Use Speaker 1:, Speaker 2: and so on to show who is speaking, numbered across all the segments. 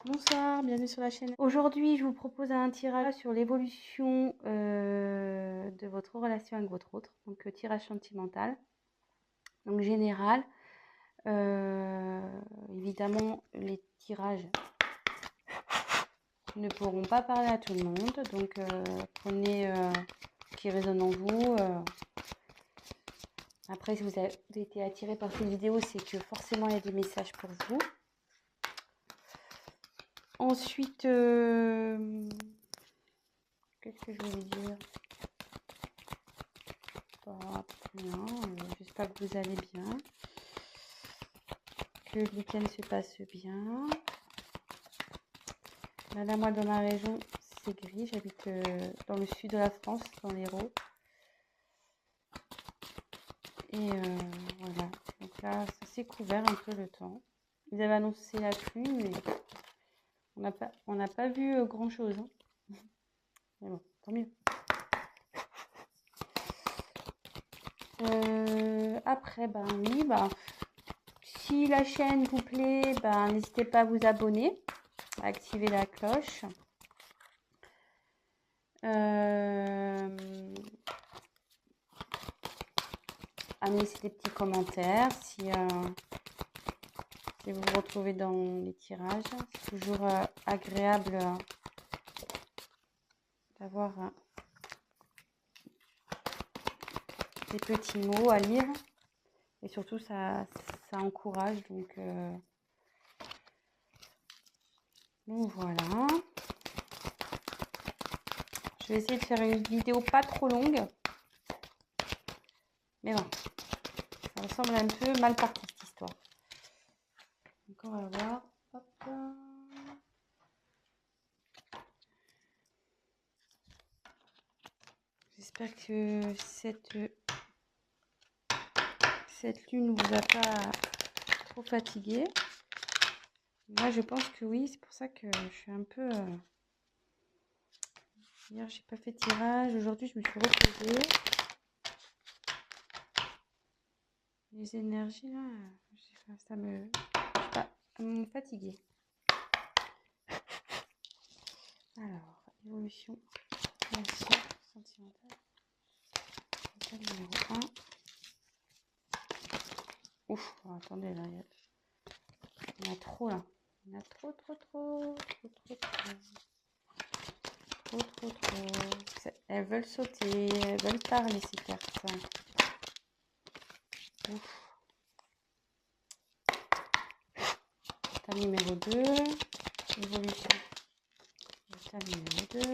Speaker 1: Bonsoir, bienvenue sur la chaîne. Aujourd'hui, je vous propose un tirage sur l'évolution de votre relation avec votre autre. Donc, tirage sentimental. Donc, général. Évidemment, les tirages ne pourront pas parler à tout le monde. Donc, prenez ce qui résonne en vous. Après, si vous avez été attiré par cette vidéo, c'est que forcément, il y a des messages pour vous. Ensuite, qu'est-ce que je voulais dire? Pas bien, j'espère que vous allez bien, que le week-end se passe bien. Là, moi, dans ma région, c'est gris. J'habite dans le sud de la France, dans l'Hérault. Et voilà. Donc là, ça s'est couvert un peu le temps. Ils avaient annoncé la pluie, mais on n'a pas vu grand-chose. Hein. Mais bon, tant mieux. Après, oui, si la chaîne vous plaît, n'hésitez pas à vous abonner, à activer la cloche. À me laisser des petits commentaires si vous vous retrouvez dans les tirages. C'est toujours agréable d'avoir des petits mots à lire. Et surtout, ça encourage. Donc voilà. Je vais essayer de faire une vidéo pas trop longue. Mais bon, ça ressemble un peu mal parti cette histoire. Donc on va voir. Hop. J'espère que cette lune ne vous a pas trop fatigué. Moi, je pense que oui. C'est pour ça que je suis un peu... Hier, j'ai pas fait de tirage. Aujourd'hui, je me suis reposée. Les énergies, là, ça me... Je sais pas, elles m'ont fatiguée. Alors, évolution, relation sentimentale. Numéro 1. Ouf, attendez, là, il y en a trop, là. Il y en a trop. Elles veulent sauter, elles veulent parler, ces cartes. Ouf. État numéro 2. Évolution. État numéro 2.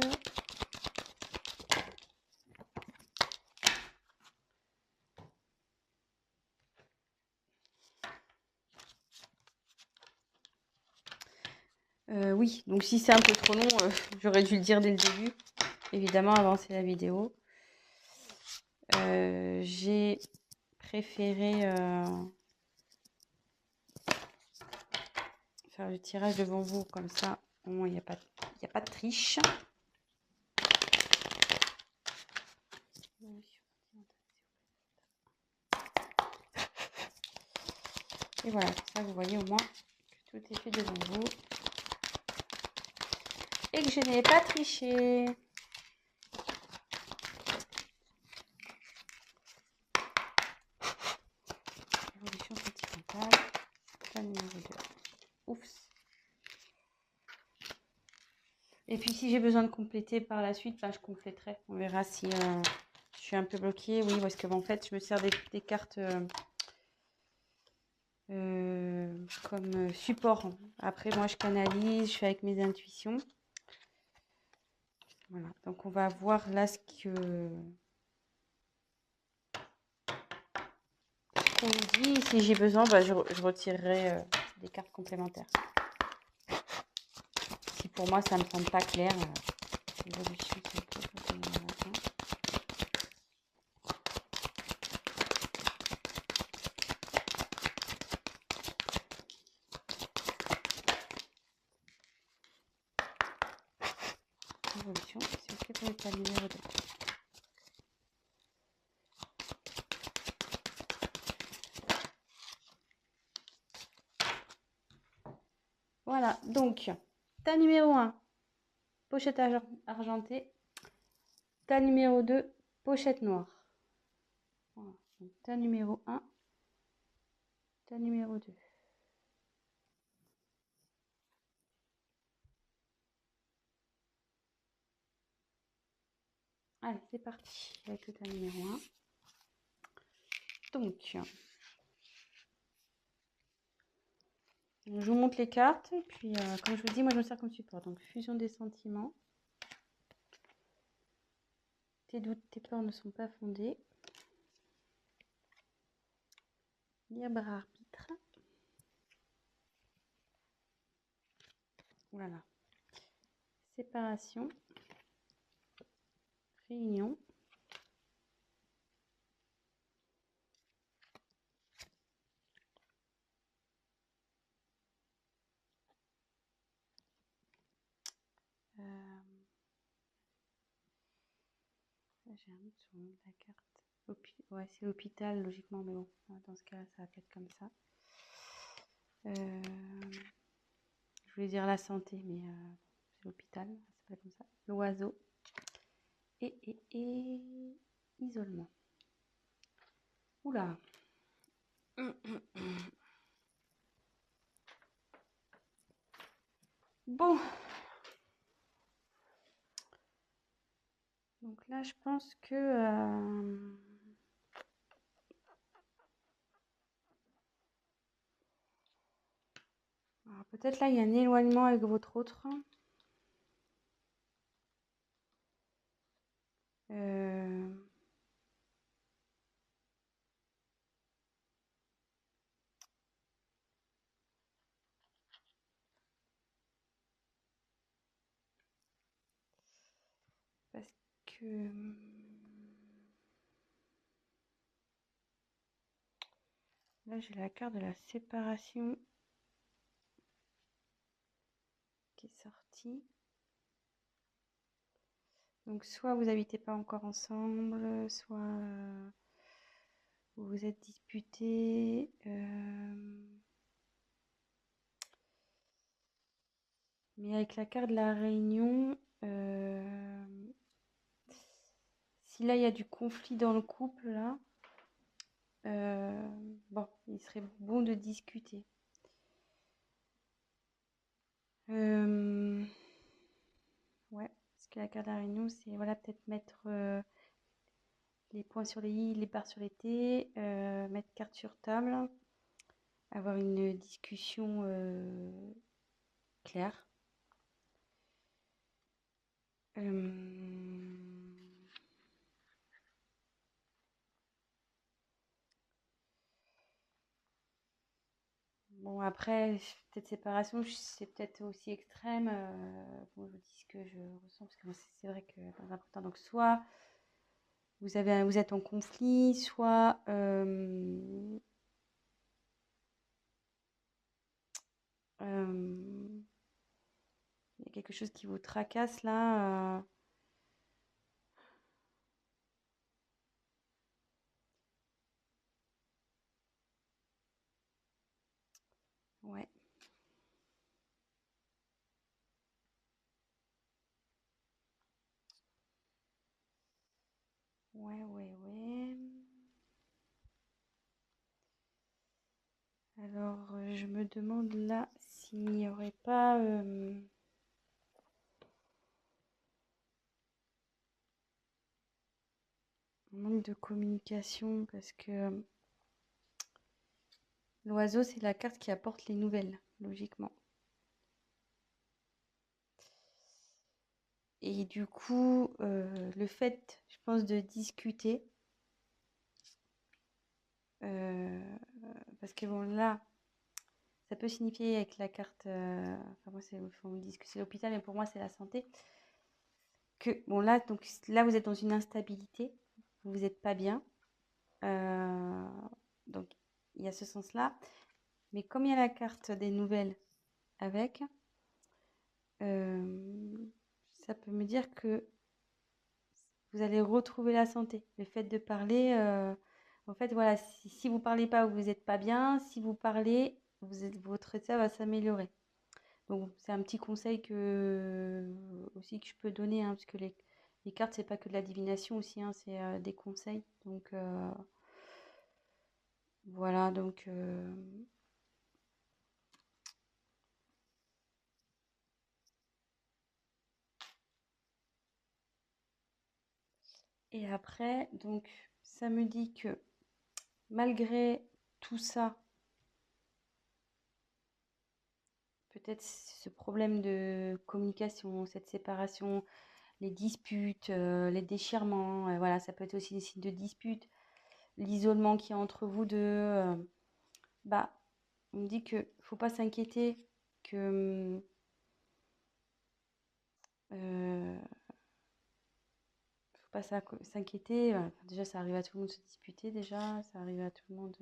Speaker 1: Oui, donc si c'est un peu trop long, j'aurais dû le dire dès le début. Évidemment, avancer la vidéo. J'ai préféré faire le tirage devant vous, comme ça, au moins il n'y a pas de triche. Et voilà, comme ça vous voyez au moins que tout est fait devant vous. Et que je n'ai pas triché. Évolution sentimentale. État numéro 2. Oups. Et puis si j'ai besoin de compléter par la suite, je compléterai. On verra si je suis un peu bloquée. Oui, parce que en fait, je me sers des cartes comme support. Après, moi, je canalise, je fais avec mes intuitions. Voilà, donc on va voir là ce qu'on me dit. Si j'ai besoin, je retirerai des cartes complémentaires. Si pour moi, ça ne me semble pas clair, l'évolution, c'est ok pour l'état numéro 2. Voilà, donc Tas numéro 1, pochette argentée. Tas numéro 2, pochette noire. Voilà. Donc, tas numéro 1, tas numéro 2. Allez, c'est parti avec le tas numéro 1. Donc, je vous montre les cartes. Et puis, comme je vous dis, moi, je me sers comme support. Donc, fusion des sentiments. Tes doutes, tes peurs ne sont pas fondés. Libre arbitre. Voilà. Séparation. Réunion. J'ai un doute sur le nom de la carte. Ouais, c'est l'hôpital, logiquement, mais bon, dans ce cas-là, ça va être comme ça. Je voulais dire la santé, mais c'est l'hôpital, ça s'appelle comme ça. L'oiseau. Et isolement. Oula. Bon. Donc là, je pense que... alors peut-être là, il y a un éloignement avec votre autre. Parce que... là, j'ai la carte de la séparation qui est sortie. Donc, soit vous n'habitez pas encore ensemble, soit vous vous êtes disputés. Mais avec la carte de la réunion, si là, il y a du conflit dans le couple, là, bon, il serait bon de discuter. Ouais, parce que la carte de la réunion, c'est voilà, peut-être mettre les points sur les i, les barres sur les t, mettre carte sur table, avoir une discussion claire. Bon, après, peut-être séparation, c'est peut-être aussi extrême. Bon, je vous dis ce que je ressens, parce que c'est vrai que dans un premier temps, donc soit vous êtes en conflit, soit il y a quelque chose qui vous tracasse là. Ouais. Ouais. Alors, je me demande là s'il n'y aurait pas un manque de communication, parce que l'oiseau, c'est la carte qui apporte les nouvelles, logiquement. Et du coup, le fait, je pense, de discuter, parce que bon, là, ça peut signifier avec la carte, enfin moi, on me dit que c'est l'hôpital, mais pour moi, c'est la santé, que, bon, là, donc, là, vous êtes dans une instabilité, vous n'êtes pas bien, donc, il y a ce sens-là, mais comme il y a la carte des nouvelles avec, ça peut me dire que vous allez retrouver la santé. Le fait de parler, en fait, voilà, si vous ne parlez pas, vous n'êtes pas bien. Si vous parlez, votre état va s'améliorer. Donc, c'est un petit conseil aussi que je peux donner, hein, parce que les cartes, c'est pas que de la divination aussi, hein, c'est des conseils. Donc, voilà, donc... Et après, donc, ça me dit que malgré tout ça, peut-être ce problème de communication, cette séparation, les disputes, les déchirements, voilà, ça peut être aussi des signes de dispute, l'isolement qu'il y a entre vous deux, bah, on me dit que faut pas s'inquiéter, que faut pas s'inquiéter. Déjà, ça arrive à tout le monde de se disputer, déjà, ça arrive à tout le monde,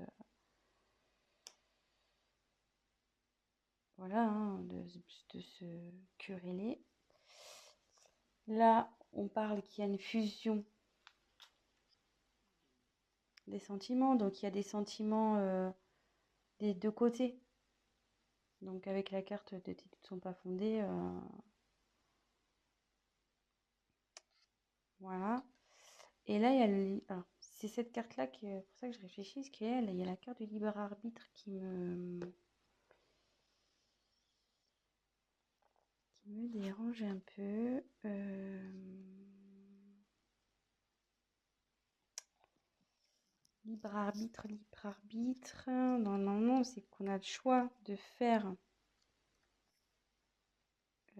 Speaker 1: voilà, hein, de se quereller. Là, on parle qu'il y a une fusion des sentiments, donc il y a des sentiments des deux côtés. Donc avec la carte de tes doutes ne sont pas fondés, voilà. Et là, il y a alors, c'est cette carte-là qui est pour ça que je réfléchis, parce qu'il y a la carte du libre arbitre qui me dérange un peu. Libre arbitre, libre arbitre. Non, c'est qu'on a le choix de faire ce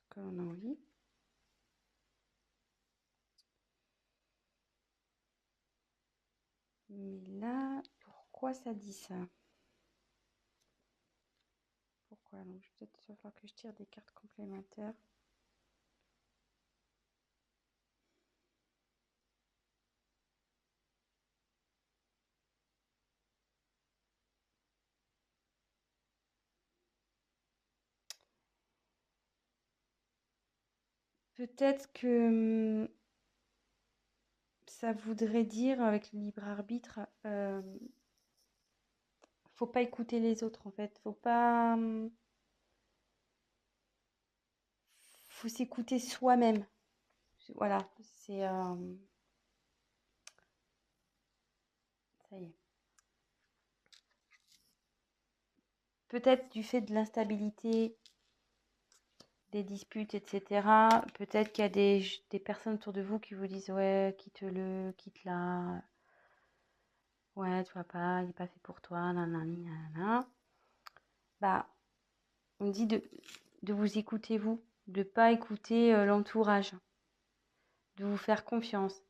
Speaker 1: qu'on a envie. Mais là, pourquoi ça dit ça? Pourquoi? Donc, peut-être il va falloir que je tire des cartes complémentaires. Peut-être que ça voudrait dire, avec le libre arbitre, faut pas écouter les autres en fait. Faut s'écouter soi-même. Voilà, c'est ça y est. Peut-être du fait de l'instabilité, des disputes, etc. Peut-être qu'il y a des personnes autour de vous qui vous disent ouais, quitte-le, quitte-la. Ouais, tu vois pas, il n'est pas fait pour toi, nanani, nanana. Bah, on dit de vous écouter vous, de pas écouter l'entourage, de vous faire confiance.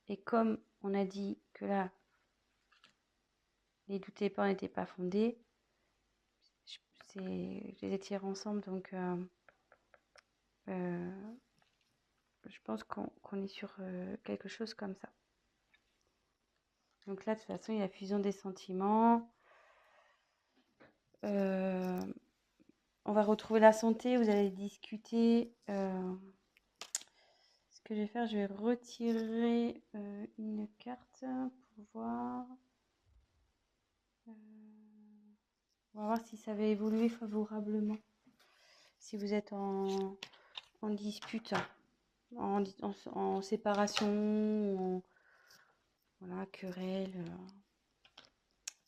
Speaker 1: Et comme on a dit que là, les doutes et peurs n'étaient pas fondés, je les ai tirés ensemble, donc je pense qu'on est sur quelque chose comme ça. Donc là, de toute façon, il y a la fusion des sentiments. On va retrouver la santé, vous allez discuter. Ce que je vais faire, je vais retirer une carte pour voir. On va voir si ça va évoluer favorablement. Si vous êtes en dispute, en séparation, voilà, querelle,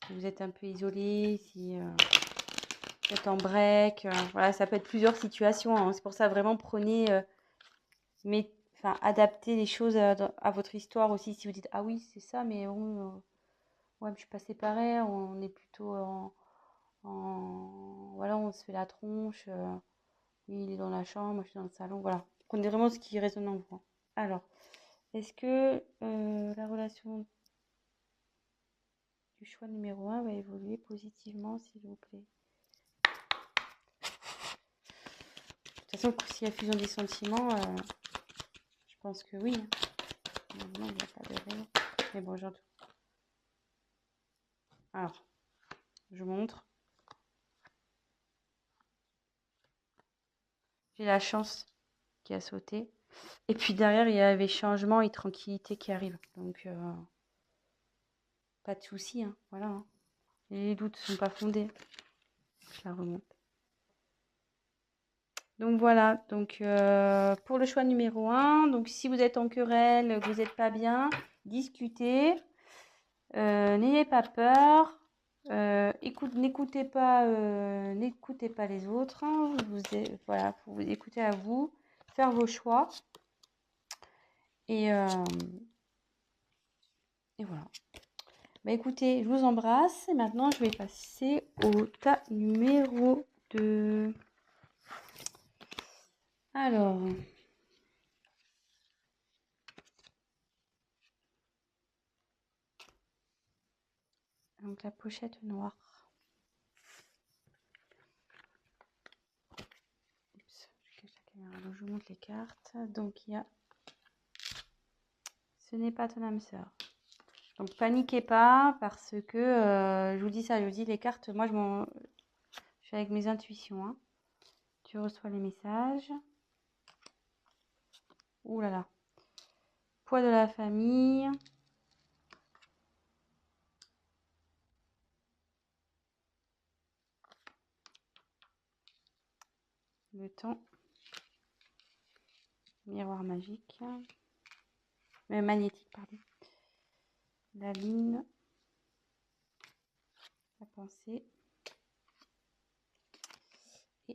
Speaker 1: si vous êtes un peu isolé, si vous êtes en break, voilà, ça peut être plusieurs situations, hein. C'est pour ça, vraiment, prenez, adaptez les choses à votre histoire aussi. Si vous dites, ah oui, c'est ça, mais bon, ouais, je suis pas séparée, on est plutôt voilà, on se fait la tronche. Lui, il est dans la chambre, moi je suis dans le salon. Voilà. Prenez vraiment ce qui résonne en vous, hein. Alors, est-ce que la relation du choix numéro 1 va évoluer positivement, s'il vous plaît? De toute façon, s'il y a fusion des sentiments, je pense que oui, hein. Non, il n'y a pas de raison. Mais bon, j'entends. Alors, je montre. J'ai la chance qui a sauté. Et puis derrière, il y avait changement et tranquillité qui arrive. Donc, pas de souci, hein. Voilà, hein. Les doutes ne sont pas fondés. Je la remonte. Donc voilà, donc pour le choix numéro 1, donc si vous êtes en querelle, que vous n'êtes pas bien, discutez, n'ayez pas peur, n'écoutez pas les autres, hein, voilà, faut vous écouter à vous, faire vos choix, et voilà. Bah écoutez, je vous embrasse, et maintenant je vais passer au tas numéro 2. Alors... Donc la pochette noire. Oups, je cache la caméra. Donc je vous montre les cartes. Donc il y a Ce n'est pas ton âme sœur. Donc paniquez pas parce que je vous dis ça, je vous dis les cartes, moi je suis avec mes intuitions. Hein. Tu reçois les messages. Ouh là là. Poids de la famille. Le temps. Miroir magique. Magnétique, pardon. La lune. La pensée.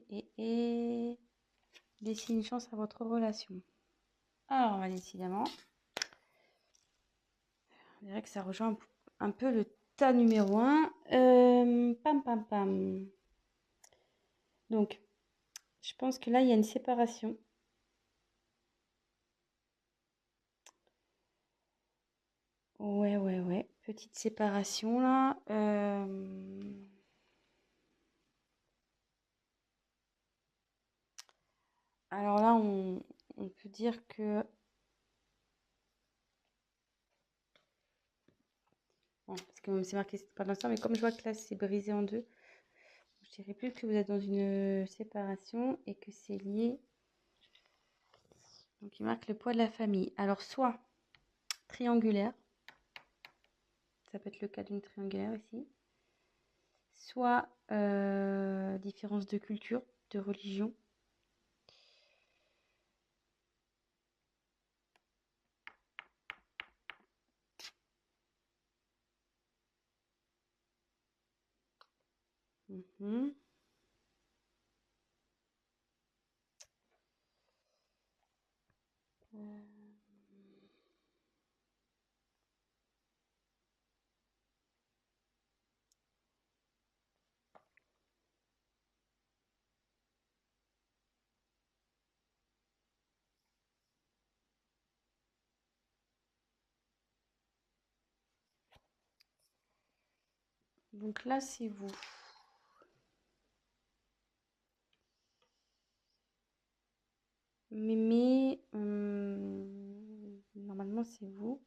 Speaker 1: Et laissez une chance à votre relation. Alors, décidément, on dirait que ça rejoint un peu le tas numéro 1. Pam, pam, pam. Donc, je pense que là, il y a une séparation. Ouais. Petite séparation, là. Alors là, on peut dire que... Bon, parce que c'est marqué pas l'instant, mais comme je vois que là, c'est brisé en deux, je dirais plus que vous êtes dans une séparation et que c'est lié. Donc, il marque le poids de la famille. Alors, soit triangulaire, ça peut être le cas d'une triangulaire ici, soit différence de culture, de religion. Mhm. Donc là, c'est vous. Mais normalement, c'est vous.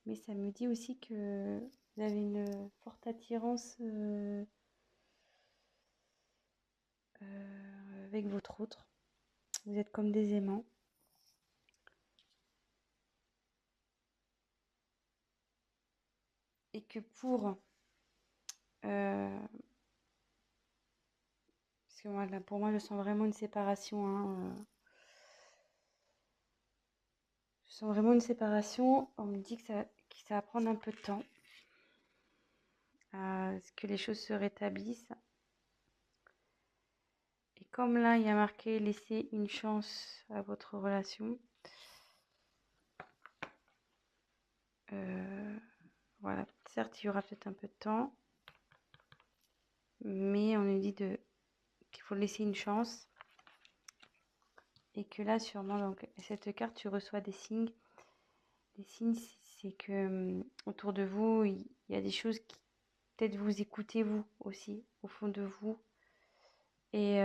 Speaker 1: Mais ça me dit aussi que vous avez une forte attirance avec votre autre. Vous êtes comme des aimants. Et que pour... parce que moi, là, pour moi, je sens vraiment une séparation. Hein, je sens vraiment une séparation. On me dit que ça va prendre un peu de temps. À ce que les choses se rétablissent. Et comme là, il y a marqué laisser une chance à votre relation. Voilà, certes, il y aura peut-être un peu de temps. Mais on nous dit qu'il faut laisser une chance. Et que là, sûrement, donc, cette carte, tu reçois des signes. Les signes, c'est que autour de vous, il y a des choses qui peut-être vous écoutez vous aussi, au fond de vous. Et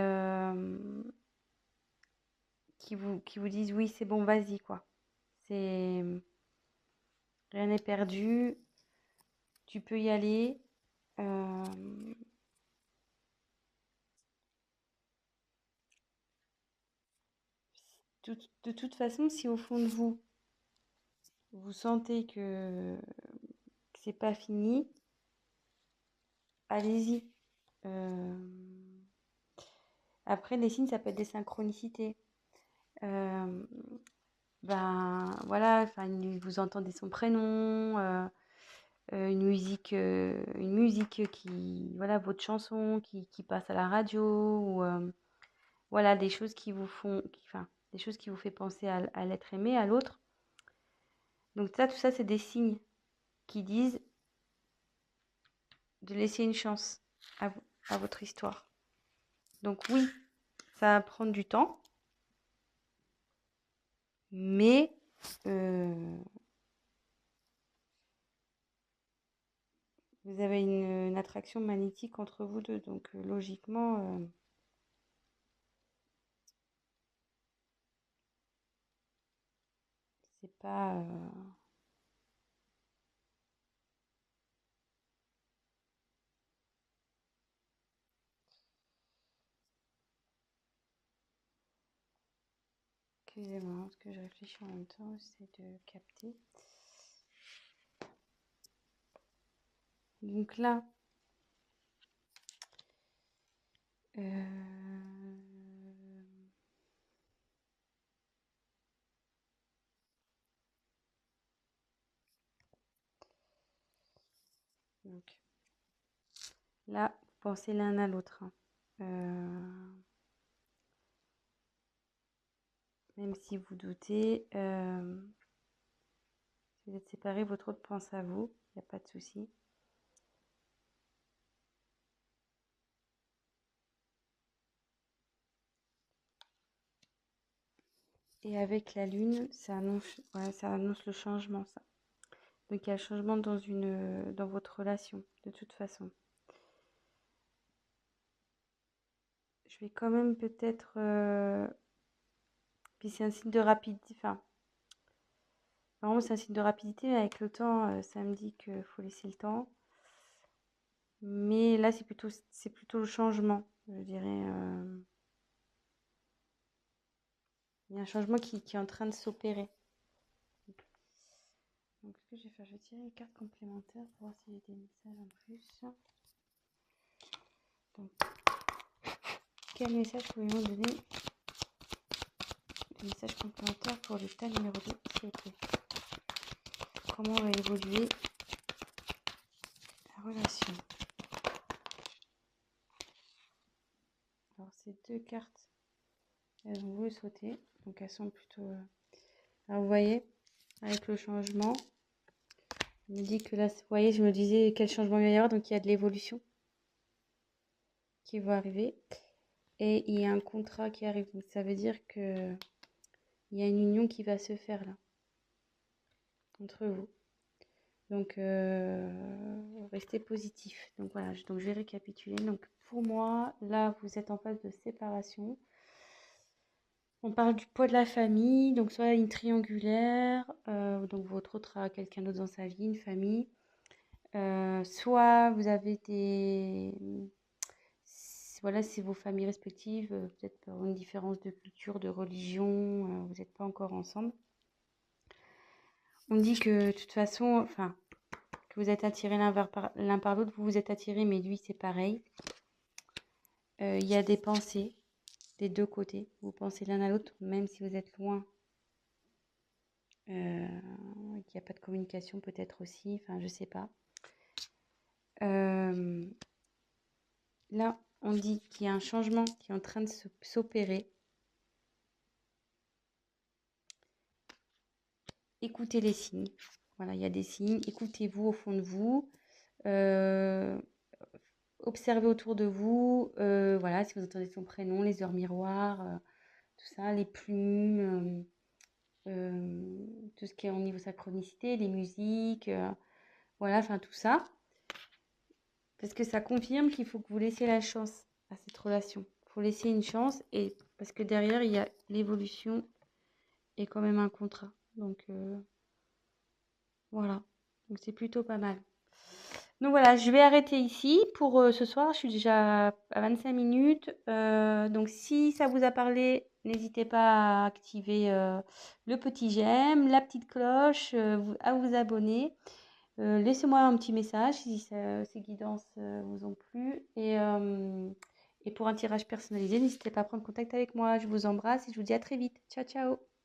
Speaker 1: qui vous disent oui, c'est bon, vas-y, quoi. Rien n'est perdu, tu peux y aller. De toute façon, si au fond de vous, vous sentez que c'est pas fini, allez-y. Après, les signes, ça peut être des synchronicités. Euh, Ben voilà, enfin, vous entendez son prénom, une musique qui, voilà, votre chanson qui passe à la radio, ou voilà, des choses qui vous font, enfin, des choses qui vous fait penser à l'être aimé, à l'autre. Donc ça, tout ça, c'est des signes qui disent de laisser une chance à votre histoire. Donc oui, ça va prendre du temps, mais vous avez une attraction magnétique entre vous deux. Donc logiquement, c'est pas... Excusez-moi, parce que je réfléchis en même temps, j'essaie de capter. Donc là, donc, là, vous pensez l'un à l'autre, hein. Même si vous doutez, si vous êtes séparés, votre autre pense à vous, il n'y a pas de souci. Et avec la lune, ça annonce le changement, ça. Donc il y a le changement dans votre relation, de toute façon. Je vais quand même peut-être... puis c'est un signe de rapidité, enfin, vraiment c'est un signe de rapidité, mais avec le temps, ça me dit qu'il faut laisser le temps. Mais là, c'est plutôt le changement, je dirais. Il y a un changement qui est en train de s'opérer. Donc, ce que je vais faire, je vais tirer une carte complémentaire pour voir s'il y a des messages en plus. Donc, quel message pouvez-vous donner? Le message complémentaire pour l'état numéro 2, s'il vous plaît. Comment va évoluer la relation? Alors, ces deux cartes, elles ont voulu sauter. Donc, elles sont plutôt... Alors, vous voyez, avec le changement, je me dis que là, vous voyez, je me disais quel changement il va y avoir. Donc, il y a de l'évolution qui va arriver. Et il y a un contrat qui arrive. Donc, ça veut dire que il y a une union qui va se faire là, entre vous. Donc, restez positif. Donc, voilà, donc, je vais récapituler. Donc, pour moi, là, vous êtes en phase de séparation. On parle du poids de la famille, donc soit une triangulaire, donc votre autre a quelqu'un d'autre dans sa vie, une famille. Soit vous avez voilà, c'est vos familles respectives, peut-être pour une différence de culture, de religion, vous n'êtes pas encore ensemble. On dit que de toute façon, enfin, que vous êtes attirés l'un par l'autre, vous vous êtes attirés, mais lui c'est pareil. Il y a des pensées des deux côtés, vous pensez l'un à l'autre, même si vous êtes loin. Qu'il n'y a pas de communication peut-être aussi, enfin je sais pas. Là, on dit qu'il y a un changement qui est en train de s'opérer. Écoutez les signes. Voilà, il y a des signes. Écoutez-vous au fond de vous. Observez autour de vous. Voilà, si vous entendez son prénom, les heures miroirs, tout ça, les plumes, tout ce qui est au niveau synchronicité, les musiques, voilà, enfin tout ça. Parce que ça confirme qu'il faut que vous laissiez la chance à cette relation. Il faut laisser une chance, et parce que derrière, il y a l'évolution et quand même un contrat. Donc, voilà. Donc, c'est plutôt pas mal. Donc, voilà, je vais arrêter ici pour ce soir. Je suis déjà à 25 minutes. Donc, si ça vous a parlé, n'hésitez pas à activer le petit j'aime, la petite cloche, à vous abonner. Laissez-moi un petit message si ces guidances vous ont plu. Et pour un tirage personnalisé, n'hésitez pas à prendre contact avec moi. Je vous embrasse et je vous dis à très vite. Ciao, ciao!